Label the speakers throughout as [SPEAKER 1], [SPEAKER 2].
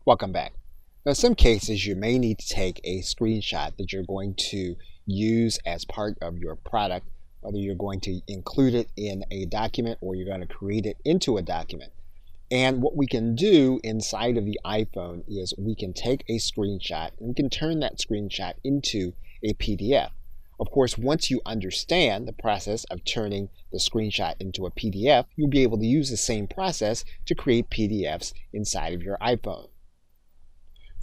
[SPEAKER 1] Welcome back. Now, in some cases, you may need to take a screenshot that you're going to use as part of your product, whether you're going to include it in a document or you're going to create it into a document. And what we can do inside of the iPhone is we can take a screenshot and we can turn that screenshot into a PDF. Of course, once you understand the process of turning the screenshot into a PDF, you'll be able to use the same process to create PDFs inside of your iPhone.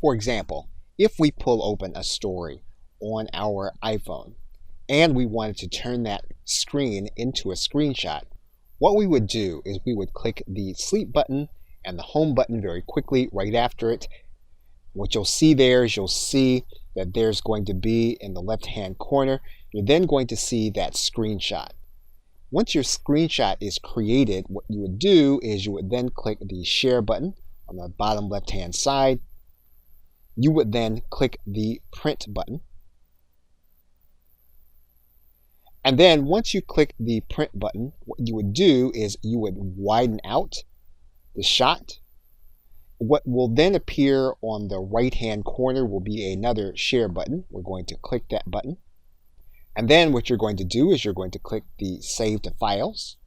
[SPEAKER 1] For example, if we pull open a story on our iPhone and we wanted to turn that screen into a screenshot, what we would do is we would click the sleep button and the home button very quickly right after it. What you'll see there is you'll see that there's going to be in the left-hand corner, you're then going to see that screenshot. Once your screenshot is created, what you would do is you would then click the share button on the bottom left-hand side. You would then click the print button. And then once you click the print button, what you would do is you would widen out the shot. What will then appear on the right-hand corner will be another share button. We're going to click that button. And then what you're going to do is you're going to click the Save to Files.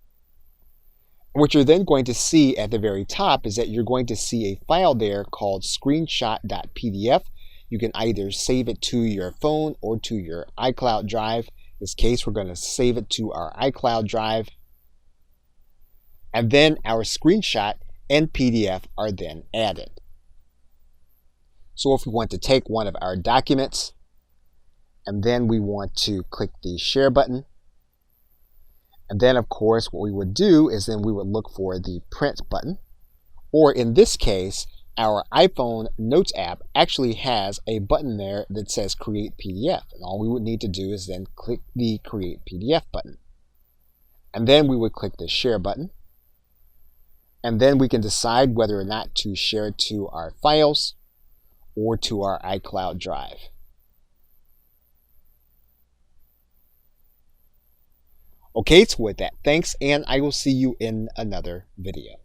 [SPEAKER 1] What you're then going to see at the very top is that you're going to see a file there called screenshot.pdf. You can either save it to your phone or to your iCloud drive. In this case, we're going to save it to our iCloud drive. And then our screenshot and PDF are then added. So if we want to take one of our documents, and then we want to click the share button, and then, of course, what we would do is then we would look for the print button. Or in this case, our iPhone Notes app actually has a button there that says Create PDF. And all we would need to do is then click the Create PDF button. And then we would click the Share button. And then we can decide whether or not to share it to our files or to our iCloud drive. Okay, so with that, thanks, and I will see you in another video.